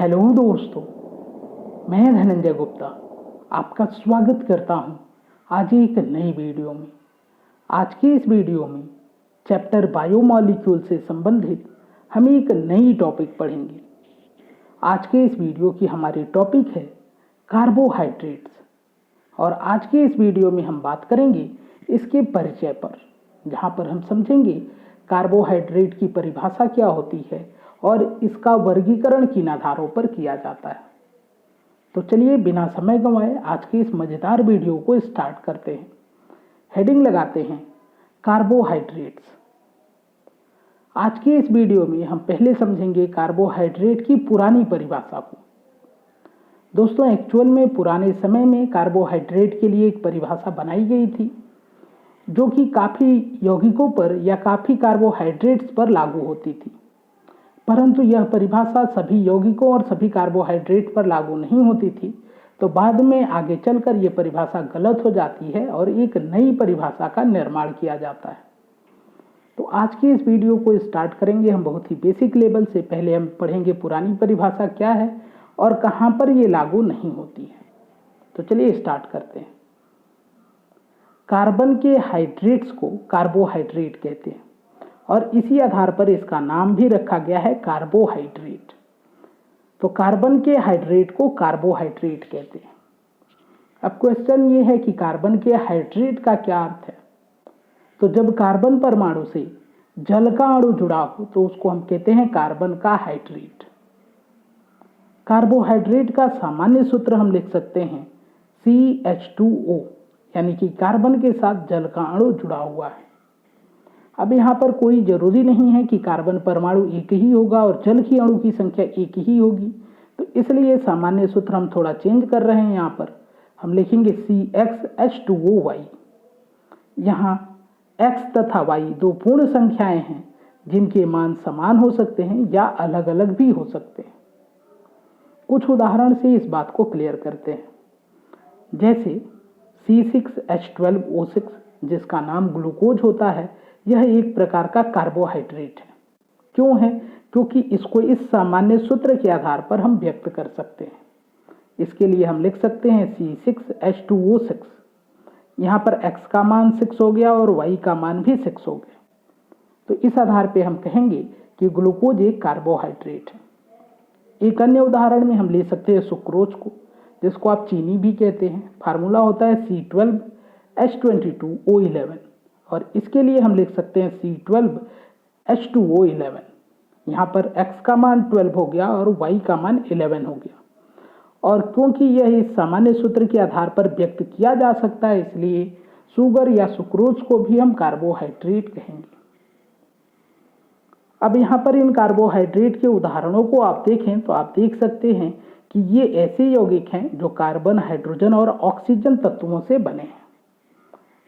Hello दोस्तों, मैं धनंजय गुप्ता आपका स्वागत करता हूं आज एक नई वीडियो में। आज की इस वीडियो में चैप्टर बायोमॉलिक्यूल से संबंधित हम एक नई टॉपिक पढ़ेंगे। आज के इस वीडियो की हमारी टॉपिक है कार्बोहाइड्रेट्स और आज के इस वीडियो में हम बात करेंगे इसके परिचय पर, जहां पर हम समझेंगे कार्बोहाइड्रेट की परिभाषा क्या होती है और इसका वर्गीकरण किन आधारों पर किया जाता है। तो चलिए बिना समय गंवाए आज के इस मजेदार वीडियो को स्टार्ट करते हैं। हेडिंग लगाते हैं कार्बोहाइड्रेट्स। आज के इस वीडियो में हम पहले समझेंगे कार्बोहाइड्रेट की पुरानी परिभाषा को। दोस्तों, एक्चुअल में पुराने समय में कार्बोहाइड्रेट के लिए एक परिभाषा बनाई गई थी जो कि काफ़ी यौगिकों पर या काफ़ी कार्बोहाइड्रेट्स पर लागू होती थी, परंतु यह परिभाषा सभी यौगिकों और सभी कार्बोहाइड्रेट पर लागू नहीं होती थी। तो बाद में आगे चलकर यह परिभाषा गलत हो जाती है और एक नई परिभाषा का निर्माण किया जाता है। तो आज की इस वीडियो को स्टार्ट करेंगे हम बहुत ही बेसिक लेवल से। पहले हम पढ़ेंगे पुरानी परिभाषा क्या है और कहाँ पर ये लागू नहीं होती है। तो चलिए स्टार्ट करते हैं। कार्बन के हाइड्रेट्स को कार्बोहाइड्रेट कहते हैं और इसी आधार पर इसका नाम भी रखा गया है कार्बोहाइड्रेट। तो कार्बन के हाइड्रेट को कार्बोहाइड्रेट कहते हैं। अब क्वेश्चन ये है कि कार्बन के हाइड्रेट का क्या अर्थ है। तो जब कार्बन परमाणु से जल का अणु जुड़ा हो तो उसको हम कहते हैं कार्बन का हाइड्रेट। कार्बोहाइड्रेट का सामान्य सूत्र हम लिख सकते हैं CH2O, यानी कि कार्बन के साथ जल का अणु जुड़ा हुआ है। अब यहाँ पर कोई जरूरी नहीं है कि कार्बन परमाणु एक ही होगा और जल की अणु की संख्या एक ही होगी, तो इसलिए सामान्य सूत्र हम थोड़ा चेंज कर रहे हैं। यहाँ पर हम लिखेंगे CxH2OY। यहाँ X तथा Y दो पूर्ण संख्याएं हैं जिनके मान समान हो सकते हैं या अलग अलग भी हो सकते हैं। कुछ उदाहरण से इस बात को क्लियर करते हैं, जैसे C6H12O6 जिसका नाम ग्लूकोज होता है, यह एक प्रकार का कार्बोहाइड्रेट है। क्यों है? क्योंकि इसको इस सामान्य सूत्र के आधार पर हम व्यक्त कर सकते हैं। इसके लिए हम लिख सकते हैं C6H2O6। यहाँ पर X का मान 6 हो गया और Y का मान भी 6 हो गया। तो इस आधार पे हम कहेंगे कि ग्लूकोज एक कार्बोहाइड्रेट है। एक अन्य उदाहरण में हम ले सकते हैं सुक्रोज को, जिसको आप चीनी भी कहते हैं। फार्मूला होता है C12H22O11 और इसके लिए हम लिख सकते हैं C12H2O11। यहाँ पर X का मान 12 हो गया और Y का मान 11 हो गया। और क्योंकि यह इस सामान्य सूत्र के आधार पर व्यक्त किया जा सकता है, इसलिए शुगर या सुक्रोज को भी हम कार्बोहाइड्रेट कहेंगे। अब यहाँ पर इन कार्बोहाइड्रेट के उदाहरणों को आप देखें तो आप देख सकते हैं कि ये ऐसे यौगिक हैं जो कार्बन, हाइड्रोजन और ऑक्सीजन तत्वों से बने हैं।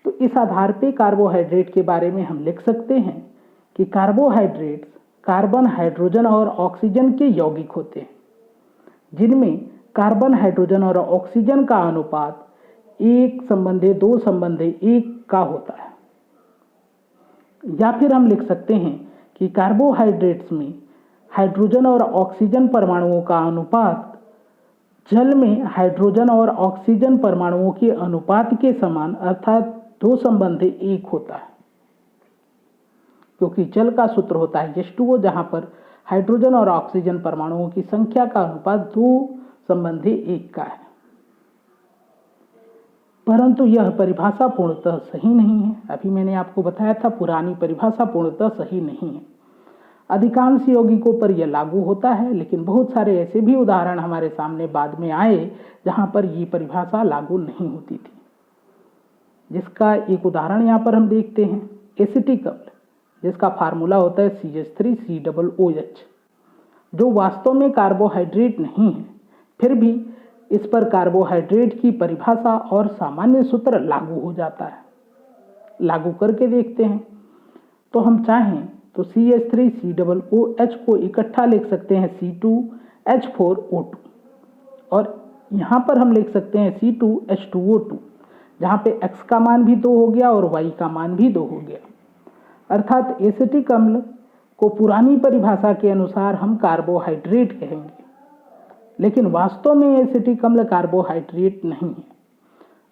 तो इस आधार पे कार्बोहाइड्रेट के बारे में हम लिख सकते हैं कि कार्बोहाइड्रेट्स कार्बन, हाइड्रोजन और ऑक्सीजन के यौगिक होते हैं, जिनमें कार्बन, हाइड्रोजन और ऑक्सीजन का अनुपात 1:2:1 का होता है। या फिर हम लिख सकते हैं कि कार्बोहाइड्रेट्स में हाइड्रोजन और ऑक्सीजन परमाणुओं का अनुपात जल में हाइड्रोजन और ऑक्सीजन परमाणुओं के अनुपात के समान अर्थात 2:1 होता है, क्योंकि जल का सूत्र होता है H2O, जहां पर हाइड्रोजन और ऑक्सीजन परमाणुओं की संख्या का अनुपात 2:1 का है। परंतु यह परिभाषा पूर्णतः सही नहीं है। अभी मैंने आपको बताया था पुरानी परिभाषा पूर्णतः सही नहीं है। अधिकांश यौगिकों पर यह लागू होता है, लेकिन बहुत सारे ऐसे भी उदाहरण हमारे सामने बाद में आए जहां पर ये परिभाषा लागू नहीं होती थी। जिसका एक उदाहरण यहाँ पर हम देखते हैं एसिटिक अम्ल, जिसका फार्मूला होता है CH3COOH, जो वास्तव में कार्बोहाइड्रेट नहीं है, फिर भी इस पर कार्बोहाइड्रेट की परिभाषा और सामान्य सूत्र लागू हो जाता है। लागू करके देखते हैं तो हम चाहें तो CH3COOH को इकट्ठा लिख सकते हैं C2H4O2 और यहाँ पर हम लिख सकते हैं C2H2O2, जहाँ पे X का मान भी 2 हो गया और Y का मान भी 2 हो गया। अर्थात एसिटिक अम्ल को पुरानी परिभाषा के अनुसार हम कार्बोहाइड्रेट कहेंगे। लेकिन वास्तव में एसिटिक अम्ल कार्बोहाइड्रेट नहीं है।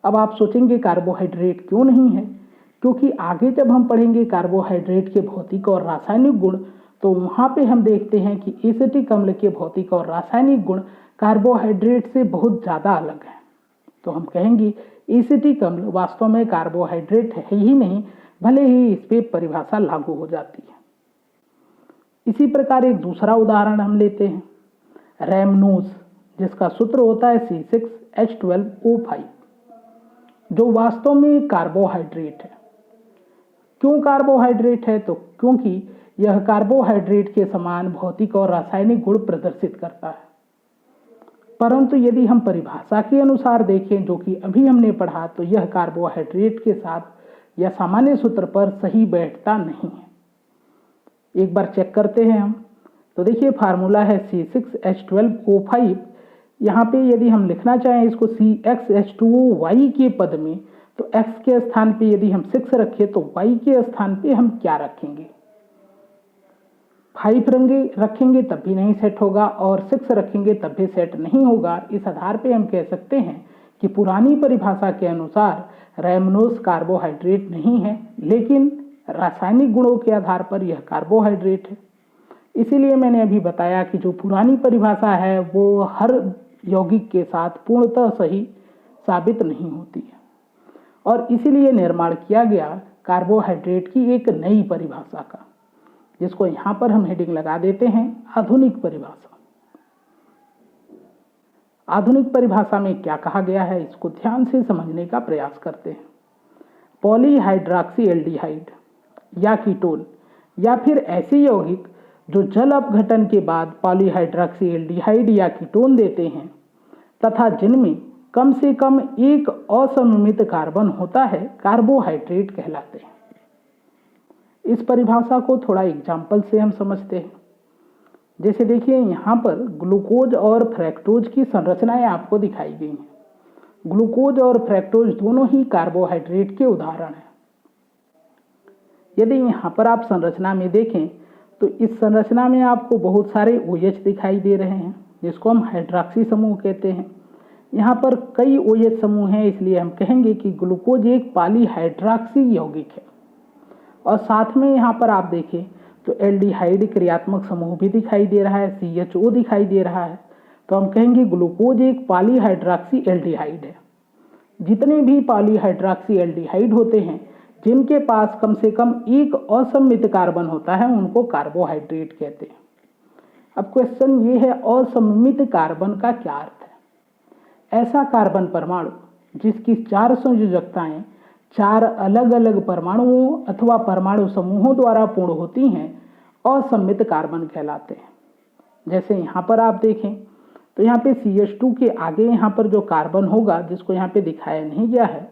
अब आप सोचेंगे कार्बोहाइड्रेट क्यों नहीं है? क्योंकि आगे जब हम पढ़ेंगे कार्बोहाइड्रेट के भौतिक और रासायनिक गुण, तो वहाँ पे हम देखते हैं कि एसिटिक अम्ल के भौतिक और रासायनिक गुण कार्बोहाइड्रेट से बहुत ज़्यादा अलग हैं। तो हम कहेंगे एसिटिक अम्ल वास्तव में कार्बोहाइड्रेट है ही नहीं, भले ही इस पर परिभाषा लागू हो जाती है। इसी प्रकार एक दूसरा उदाहरण हम लेते हैं, रैमनोज, जिसका सूत्र होता है C6H12O5, जो वास्तव में कार्बोहाइड्रेट है। क्यों कार्बोहाइड्रेट है? तो क्योंकि यह कार्बोहाइड्रेट के समान भौतिक और रासायनिक गुण प्रदर्शित करता है। परंतु यदि हम परिभाषा के अनुसार देखें, जो कि अभी हमने पढ़ा, तो यह कार्बोहाइड्रेट के साथ या सामान्य सूत्र पर सही बैठता नहीं है। एक बार चेक करते हैं हम, तो देखिए फार्मूला है C6H12O5। यहाँ पे यदि हम लिखना चाहें इसको CxH2OY के पद में, तो X के स्थान पे यदि हम 6 रखें तो Y के स्थान पे हम क्या रखेंगे? 5 रखेंगे तब भी नहीं सेट होगा, और 6 रखेंगे तब भी सेट नहीं होगा। इस आधार पे हम कह सकते हैं कि पुरानी परिभाषा के अनुसार रैमनोज कार्बोहाइड्रेट नहीं है, लेकिन रासायनिक गुणों के आधार पर यह कार्बोहाइड्रेट है। इसीलिए मैंने अभी बताया कि जो पुरानी परिभाषा है वो हर यौगिक के साथ पूर्णतः सही साबित नहीं होती है, और इसीलिए निर्माण किया गया कार्बोहाइड्रेट की एक नई परिभाषा का, जिसको यहाँ पर हम हेडिंग लगा देते हैं आधुनिक परिभाषा। आधुनिक परिभाषा में क्या कहा गया है, इसको ध्यान से समझने का प्रयास करते हैं। पॉलीहाइड्रॉक्सी एल्डिहाइड या कीटोन, या फिर ऐसे यौगिक जो जल अपघटन के बाद पॉलीहाइड्रॉक्सी एल्डिहाइड या कीटोन देते हैं, तथा जिनमें कम से कम एक असममित कार्बन होता है, कार्बोहाइड्रेट कहलाते हैं। इस परिभाषा को थोड़ा एग्जाम्पल से हम समझते हैं। जैसे देखिए यहाँ पर ग्लूकोज और फ्रैक्टोज की संरचनाएं आपको दिखाई गई हैं। ग्लूकोज और फ्रैक्टोज दोनों ही कार्बोहाइड्रेट के उदाहरण हैं। यदि यहाँ पर आप संरचना में देखें, तो इस संरचना में आपको बहुत सारे OH दिखाई दे रहे हैं, जिसको हम हाइड्रॉक्सी समूह कहते हैं। यहाँ पर कई OH समूह हैं, इसलिए हम कहेंगे कि ग्लूकोज एक पॉलीहाइड्रॉक्सी यौगिक है। और साथ में यहाँ पर आप देखें तो एल्डिहाइड क्रियात्मक समूह भी दिखाई दे रहा है, CHO दिखाई दे रहा है, तो हम कहेंगे ग्लूकोज एक पॉलीहाइड्रॉक्सी एल्डिहाइड है। जितने भी पॉलीहाइड्रॉक्सी एल्डिहाइड होते हैं जिनके पास कम से कम एक असममित कार्बन होता है, उनको कार्बोहाइड्रेट कहते हैं। अब क्वेश्चन ये है, असममित कार्बन का क्या अर्थ है? ऐसा कार्बन परमाणु जिसकी 4 संयोजकताएं 4 अलग अलग परमाणुओं अथवा परमाणु समूहों द्वारा पूर्ण होती हैं, असममित कार्बन कहलाते हैं। जैसे यहाँ पर आप देखें तो यहाँ पे CH2 के आगे यहाँ पर जो कार्बन होगा, जिसको यहाँ पे दिखाया नहीं गया है,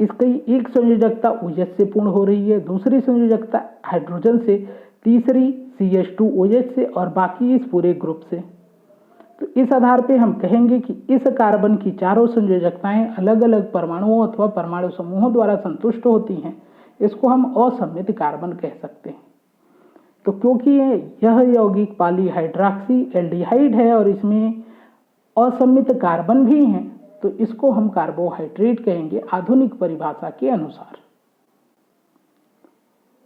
इसकी एक संयोजकता OH से पूर्ण हो रही है, दूसरी संयोजकता हाइड्रोजन से, तीसरी CH2OH से, और बाकी इस पूरे ग्रुप से। तो इस आधार पे हम कहेंगे कि इस कार्बन की चारों संयोजकताएं अलग अलग परमाणुओं अथवा परमाणु समूहों द्वारा संतुष्ट होती हैं। इसको हम असममित कार्बन कह सकते हैं। तो क्योंकि यह यौगिक पॉलीहाइड्रॉक्सी एल्डिहाइड है और इसमें असममित कार्बन भी हैं, तो इसको हम कार्बोहाइड्रेट कहेंगे आधुनिक परिभाषा के अनुसार।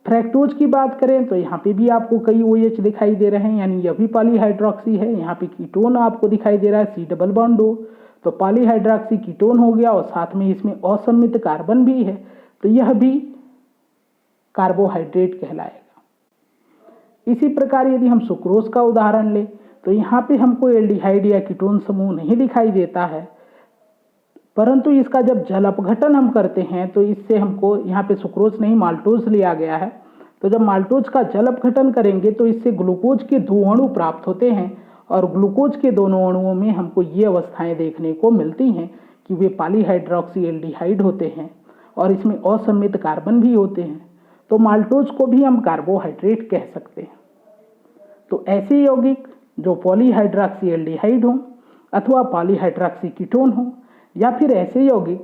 फ्रैक्टोज की बात करें तो यहाँ पे भी आपको कई OH दिखाई दे रहे हैं, यानी यह भी पॉलीहाइड्रॉक्सी है। यहाँ पे कीटोन आपको दिखाई दे रहा है C डबल बॉन्ड O, तो पॉलीहाइड्रॉक्सी कीटोन हो गया, और साथ में इसमें असममित कार्बन भी है, तो यह भी कार्बोहाइड्रेट कहलाएगा। इसी प्रकार यदि हम सुक्रोज का उदाहरण लें, तो यहाँ पे हमको एल्डिहाइड या कीटोन समूह नहीं दिखाई देता है, परंतु इसका जब जल अपघटन हम करते हैं तो इससे हमको, यहाँ पे सुक्रोज नहीं माल्टोज लिया गया है, तो जब माल्टोज का जल अपघटन करेंगे तो इससे ग्लूकोज के 2 अणु प्राप्त होते हैं, और ग्लूकोज के दोनों अणुओं में हमको ये अवस्थाएं देखने को मिलती हैं कि वे पॉलीहाइड्रॉक्सी एल्डिहाइड होते हैं और इसमें असममित कार्बन भी होते हैं। तो माल्टोज को भी हम कार्बोहाइड्रेट कह सकते हैं। तो ऐसे यौगिक जो पॉलीहाइड्रॉक्सी एल्डिहाइड हों अथवा पॉलीहाइड्रॉक्सी कीटोन हों, या फिर ऐसे यौगिक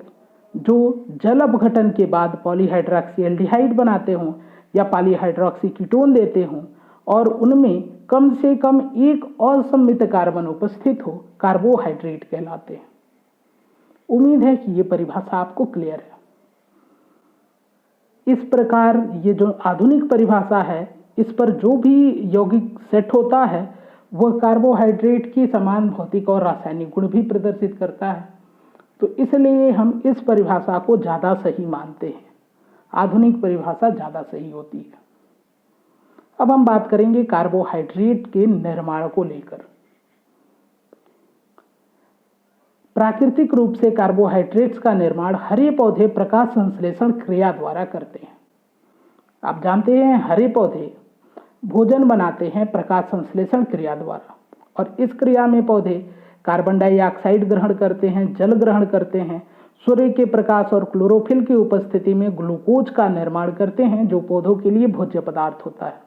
जो जल अपघटन के बाद पॉलीहाइड्रॉक्सी एल्डिहाइड बनाते हों या पॉलीहाइड्रॉक्सी कीटोन देते हों, और उनमें कम से कम एक असममित कार्बन उपस्थित हो कार्बोहाइड्रेट कहलाते हैं। उम्मीद है कि ये परिभाषा आपको क्लियर है। इस प्रकार ये जो आधुनिक परिभाषा है, इस पर जो भी यौगिक सेट होता है वह कार्बोहाइड्रेट की समान भौतिक और रासायनिक गुण भी प्रदर्शित करता है। तो इसलिए हम इस परिभाषा को ज़्यादा सही मानते हैं। आधुनिक परिभाषा ज़्यादा सही होती है। अब हम बात करेंगे कार्बोहाइड्रेट के निर्माण को लेकर। प्राकृतिक रूप से कार्बोहाइड्रेट्स का निर्माण हरे पौधे प्रकाश संश्लेषण क्रिया द्वारा करते हैं। आप जानते हैं हरे पौधे भोजन बनाते हैं प्रकाश संश्लेषण क्रिया द्वारा, और इस क्रिया में पौधे कार्बन डाइऑक्साइड ग्रहण करते हैं, जल ग्रहण करते हैं, सूर्य के प्रकाश और क्लोरोफिल की उपस्थिति में ग्लूकोज का निर्माण करते हैं जो पौधों के लिए भोज्य पदार्थ होता है,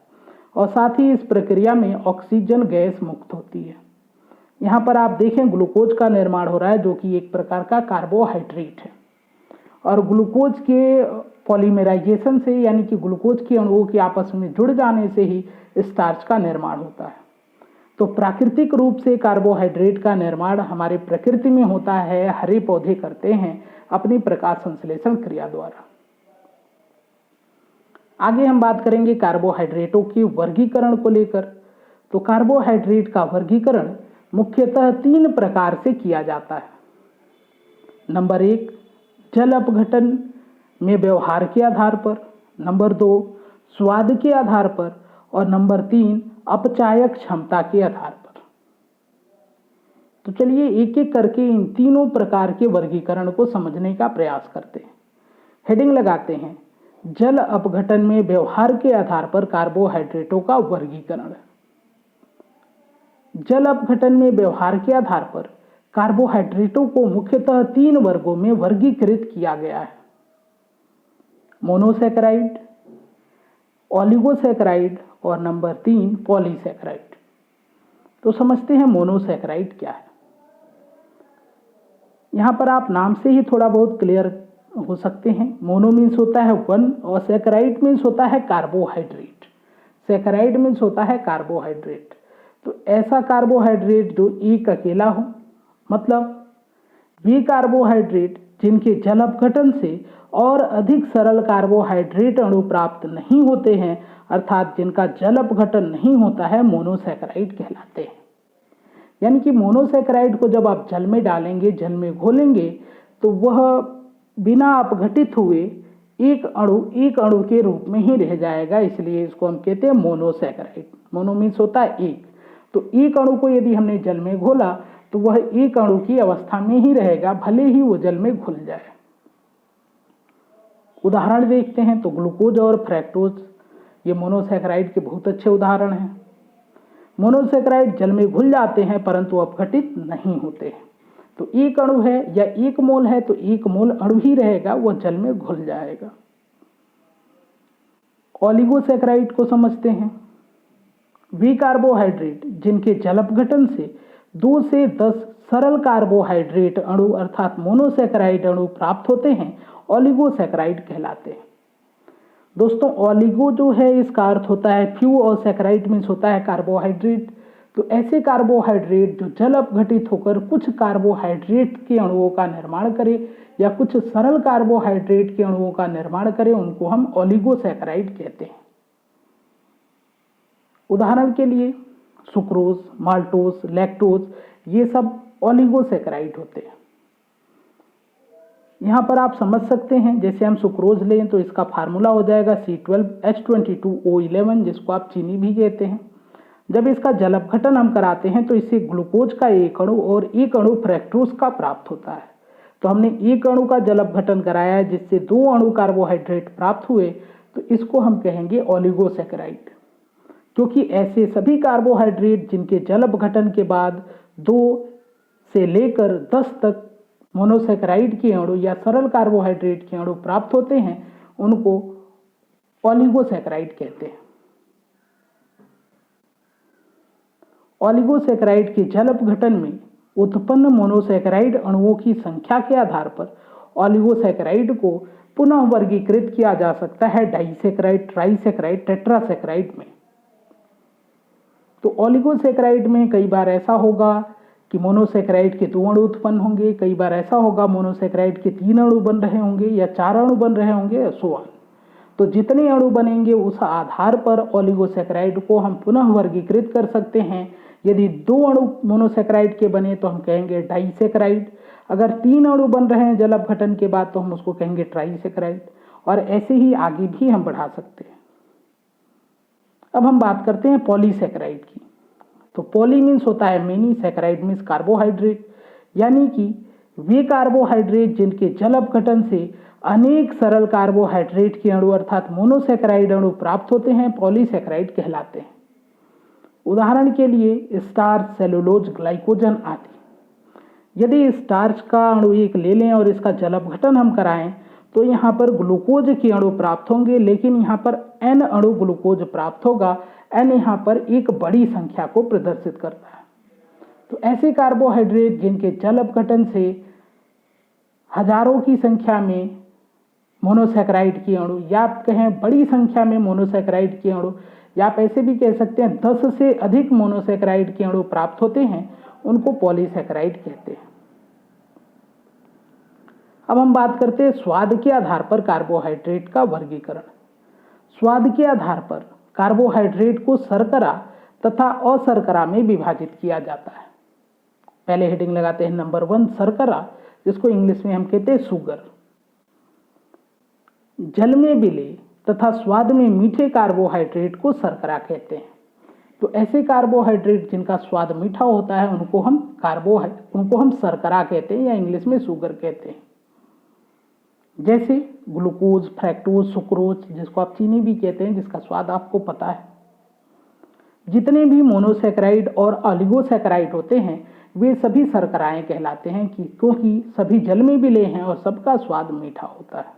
और साथ ही इस प्रक्रिया में ऑक्सीजन गैस मुक्त होती है। यहाँ पर आप देखें ग्लूकोज का निर्माण हो रहा है जो कि एक प्रकार का कार्बोहाइड्रेट है, और ग्लूकोज के पॉलीमराइजेशन से यानी कि ग्लूकोज के अणुओं के आपस में जुड़ जाने से ही स्टार्च का निर्माण होता है। तो प्राकृतिक रूप से कार्बोहाइड्रेट का निर्माण हमारे प्रकृति में होता है, हरे पौधे करते हैं अपनी प्रकाश संश्लेषण क्रिया द्वारा। आगे हम बात करेंगे कार्बोहाइड्रेटों के वर्गीकरण को लेकर। तो कार्बोहाइड्रेट का वर्गीकरण मुख्यतः 3 प्रकार से किया जाता है। नंबर 1 जल अपघटन में व्यवहार के आधार पर, नंबर 2 स्वाद के आधार पर, और नंबर 3 अपचायक क्षमता के आधार पर। तो चलिए एक एक करके इन तीनों प्रकार के वर्गीकरण को समझने का प्रयास करते हैं। हेडिंग लगाते हैं जल अपघटन में व्यवहार के आधार पर कार्बोहाइड्रेटों का वर्गीकरण। जल अपघटन में व्यवहार के आधार पर कार्बोहाइड्रेटों को मुख्यतः 3 वर्गों में वर्गीकृत किया गया है। मोनोसैकेराइड, ओलिगोसैकेराइड और नंबर 3 पॉलीसैकेराइड। तो समझते हैं मोनोसैकेराइड क्या है। यहाँ पर आप नाम से ही थोड़ा बहुत क्लियर हो सकते हैं। मोनो मीन्स होता है 1 और सैकेराइड मीन्स होता है कार्बोहाइड्रेट। सैकेराइड मीन्स होता है कार्बोहाइड्रेट। तो ऐसा कार्बोहाइड्रेट जो एक अकेला हो, मतलब वे कार्बोहाइड्रेट जिनके जल अपघटन से और अधिक सरल कार्बोहाइड्रेट अणु प्राप्त नहीं होते हैं, अर्थात जिनका जल अपघटन नहीं होता है, मोनोसैकेराइड कहलाते हैं। यानी कि मोनोसैकेराइड को जब आप जल में डालेंगे, जल में घोलेंगे, तो वह बिना अपघटित हुए एक अणु के रूप में ही रह जाएगा, इसलिए इसको हम कहते हैं मोनोसैकेराइड। मोनो मीन्स होता है एक। तो एक अणु को यदि हमने जल में घोला तो वह एक अणु की अवस्था में ही रहेगा, भले ही वो जल में घुल जाए। उदाहरण देखते हैं तो ग्लूकोज और फ्रैक्टोज ये मोनोसैकेराइड के बहुत अच्छे उदाहरण हैं। मोनोसैकेराइड जल में घुल जाते हैं परंतु अपघटित नहीं होते हैं। तो एक अणु है या 1 मोल है तो 1 मोल अणु ही रहेगा, वह जल में घुल जाएगा। ओलिगोसैकेराइड को समझते हैं। वे कार्बोहाइड्रेट जिनके जल अपघटन से 2 से 10 सरल कार्बोहाइड्रेट अणु अर्थात मोनोसैकेराइड अणु प्राप्त होते हैं, ओलिगोसैकेराइड कहलाते हैं। दोस्तों ओलिगो जो है इसका अर्थ होता है फ्यू और सैकेराइड मीन्स होता है कार्बोहाइड्रेट। तो ऐसे कार्बोहाइड्रेट जो जल अपघटित होकर कुछ कार्बोहाइड्रेट के अणुओं का निर्माण करे या कुछ सरल कार्बोहाइड्रेट के अणुओं का निर्माण करे, उनको हम ओलिगोसैकेराइड कहते हैं। उदाहरण के लिए सुक्रोज, माल्टोज, लैक्टोज ये सब ओलिगोसैकेराइड होते हैं। यहाँ पर आप समझ सकते हैं, जैसे हम सुक्रोज लें तो इसका फार्मूला हो जाएगा C12H22O11 जिसको आप चीनी भी कहते हैं। जब इसका जल अपघटन हम कराते हैं तो इससे ग्लूकोज का 1 अणु और 1 अणु फ्रैक्टोज का प्राप्त होता है। तो हमने 1 अणु का जल अपघटन कराया है जिससे 2 अणु कार्बोहाइड्रेट प्राप्त हुए, तो इसको हम कहेंगे ओलिगोसैकेराइड। क्योंकि ऐसे सभी कार्बोहाइड्रेट जिनके जल अपघटन के बाद 2 से लेकर 10 तक मोनोसैकेराइड के अणु या सरल कार्बोहाइड्रेट के अणु प्राप्त होते हैं, उनको ओलिगोसैकेराइड कहते हैं। ओलिगोसैकेराइड के जल अपघटन में उत्पन्न मोनोसैकेराइड अणुओं की संख्या के आधार पर ओलिगोसैकेराइड को पुनः वर्गीकृत किया जा सकता है डाइसैकेराइड, ट्राइसैकेराइड, टेट्रासैकेराइड में। तो ओलिगोसैकेराइड में कई बार ऐसा होगा कि मोनोसैकेराइड के 2 अणु उत्पन्न होंगे, कई बार ऐसा होगा मोनोसैकेराइड के 3 अणु बन रहे होंगे या 4 अणु बन रहे होंगे, सो ऑन। तो जितने अणु बनेंगे उस आधार पर ओलिगोसैकेराइड को हम पुनः वर्गीकृत कर सकते हैं। यदि 2 अणु मोनोसैकेराइड के बने तो हम कहेंगे डाइसैकेराइड, अगर 3 अणु बन रहे हैं जल अपघटन के बाद तो हम उसको कहेंगे ट्राइसैकेराइड, और ऐसे ही आगे भी हम बढ़ा सकते हैं। अब हम बात करते हैं पॉलीसैकेराइड की। तो पॉली मीन्स होता है मेनी, सैकेराइड मीन्स कार्बोहाइड्रेट, यानी कि वे कार्बोहाइड्रेट जिनके जल अपघटन से अनेक सरल कार्बोहाइड्रेट के अणु अर्थात मोनोसैकेराइड अणु प्राप्त होते हैं, पॉलीसैकेराइड कहलाते हैं। उदाहरण के लिए स्टार्च, सेलुलोज, ग्लाइकोजन आदि। यदि स्टार्च का अणु एक ले लें और इसका जल अपघटन हम कराएं तो यहाँ पर ग्लूकोज के अणु प्राप्त होंगे, लेकिन यहाँ पर n अणु ग्लूकोज प्राप्त होगा। n यहाँ पर एक बड़ी संख्या को प्रदर्शित करता है। तो ऐसे कार्बोहाइड्रेट जिनके जल अपघटन से हजारों की संख्या में मोनोसैकेराइड के अणु, या आप कहें बड़ी संख्या में मोनोसैकेराइड के अणु, या आप ऐसे भी कह सकते हैं 10 से अधिक मोनोसैकेराइड के अणु प्राप्त होते हैं, उनको पॉलीसैकेराइड कहते हैं। अब हम बात करते हैं स्वाद के आधार पर कार्बोहाइड्रेट का वर्गीकरण। स्वाद के आधार पर कार्बोहाइड्रेट को शर्करा तथा अशर्करा में विभाजित किया जाता है। पहले हेडिंग लगाते हैं नंबर 1 शर्करा, जिसको इंग्लिश में हम कहते हैं शुगर। जल में विले तथा स्वाद में मीठे कार्बोहाइड्रेट को शर्करा कहते हैं। तो ऐसे कार्बोहाइड्रेट जिनका स्वाद मीठा होता है उनको हम शर्करा कहते हैं या इंग्लिश में शुगर कहते हैं। जैसे ग्लूकोज, फ्रैक्टोज, सुक्रोज, जिसको आप चीनी भी कहते हैं, जिसका स्वाद आपको पता है। जितने भी मोनोसैकेराइड और ओलिगोसैकेराइड होते हैं वे सभी शर्कराएं कहलाते हैं, क्योंकि सभी जल में विलय हैं और सबका स्वाद मीठा होता है।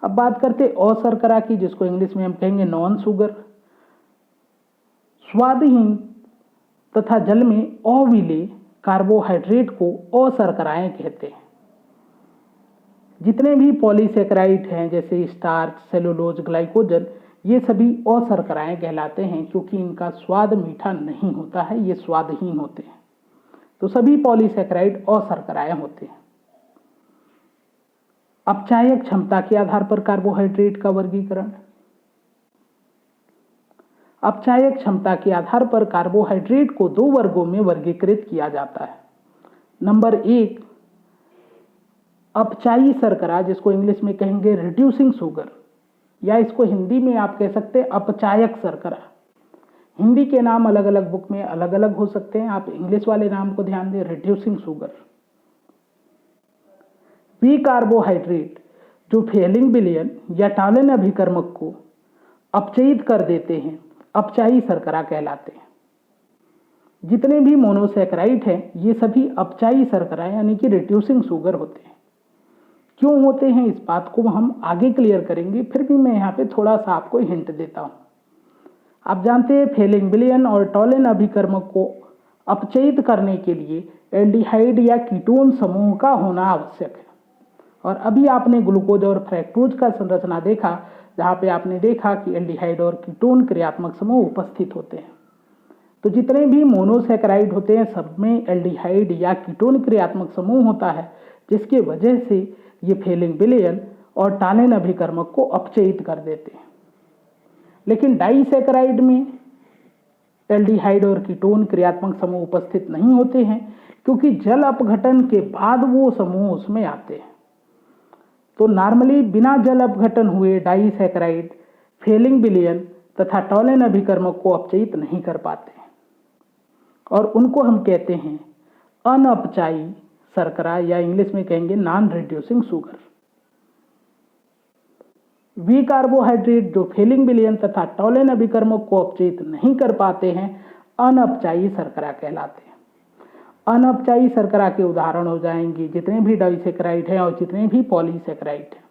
अब बात करते हैं अशर्करा की, जिसको इंग्लिश में हम कहेंगे नॉन शुगर। स्वादहीन तथा जल में अविलय कार्बोहाइड्रेट को अशर्कराएं कहते हैं। जितने भी पॉलीसैकेराइड हैं जैसे स्टार्च, सेलुलोज, ग्लाइकोजन, ये सभी अशर्कराएं कहलाते हैं, क्योंकि इनका स्वाद मीठा नहीं होता है, ये स्वादहीन होते हैं। तो सभी पॉलीसैकेराइड अशर्कराएं होते हैं। अपचायक क्षमता के आधार पर कार्बोहाइड्रेट का वर्गीकरण। अपचायक क्षमता के आधार पर कार्बोहाइड्रेट को 2 वर्गों में वर्गीकृत किया जाता है। नंबर 1 अपचायी शर्करा, जिसको इंग्लिश में कहेंगे रिड्यूसिंग शुगर, या इसको हिंदी में आप कह सकते हैं अपचायक शर्करा। हिंदी के नाम अलग अलग बुक में अलग अलग हो सकते हैं, आप इंग्लिश वाले नाम को ध्यान दें, रिड्यूसिंग शुगर। वे कार्बोहाइड्रेट जो फेलिंग विलयन या टालन अभिकर्मक को अपचयित कर देते हैं, अपचायी शर्करा कहलाते हैं। जितने भी मोनोसैकेराइड हैं ये सभी अपचायी शर्करा यानी कि रिड्यूसिंग शुगर होते हैं। क्यों होते हैं इस बात को हम आगे क्लियर करेंगे, फिर भी मैं यहाँ पे थोड़ा सा आपको हिंट देता हूँ। आप जानते हैं फेलिंग विलयन और टॉलन अभिकर्मक को अपचयित करने के लिए एल्डिहाइड या कीटोन समूह का होना आवश्यक है। और अभी आपने ग्लूकोज और फ्रैक्टोज का संरचना देखा, जहाँ पे आपने देखा कि एल्डिहाइड और कीटोन क्रियात्मक समूह उपस्थित होते हैं। तो जितने भी मोनोसैकेराइड होते हैं सब में एल्डिहाइड या कीटोन क्रियात्मक समूह होता है, जिसके वजह से ये फेलिंग विलयन और टालन अभिकर्मक को अपचयित कर देते हैं। लेकिन डाइसैकेराइड में एल्डिहाइड और कीटोन क्रियात्मक समूह उपस्थित नहीं होते हैं, क्योंकि जल अपघटन के बाद वो समूह उसमें आते हैं। तो नॉर्मली बिना जल अपघटन हुए डाइसैकेराइड फेलिंग विलयन तथा टॉलन अभिकर्मक को अपचयित नहीं कर पाते हैं, और उनको हम कहते हैं अनअपचायी शर्करा या इंग्लिश में कहेंगे नॉन रिड्यूसिंग शुगर। वे कार्बोहाइड्रेट जो फेलिंग विलयन तथा टॉलन अभिकर्मक को अपचयित नहीं कर पाते हैं अनअपचायी शर्करा कहलाते हैं। अनअपचायी शर्करा के उदाहरण हो जाएंगे जितने भी डाइसैकेराइड हैं और जितने भी पॉलीसैकेराइड हैं,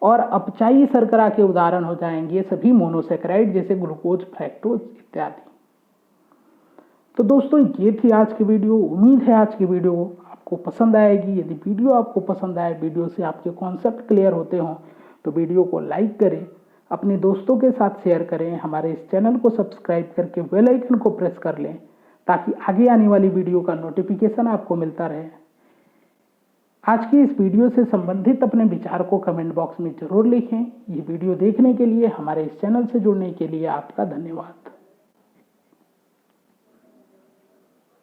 और अपचायी शर्करा के उदाहरण हो जाएंगे सभी मोनोसैकेराइड जैसे ग्लूकोज, फ्रैक्टोज इत्यादि। तो दोस्तों ये थी आज की वीडियो। उम्मीद है आज की वीडियो आपको पसंद आएगी। यदि वीडियो आपको पसंद आए, वीडियो से आपके कॉन्सेप्ट क्लियर होते हों, तो वीडियो को लाइक करें, अपने दोस्तों के साथ शेयर करें। हमारे इस चैनल को सब्सक्राइब करके बेल आइकन को प्रेस कर लें ताकि आगे आने वाली वीडियो का नोटिफिकेशन आपको मिलता रहे। आज की इस वीडियो से संबंधित अपने विचार को कमेंट बॉक्स में जरूर लिखें। ये वीडियो देखने के लिए, हमारे इस चैनल से जुड़ने के लिए आपका धन्यवाद।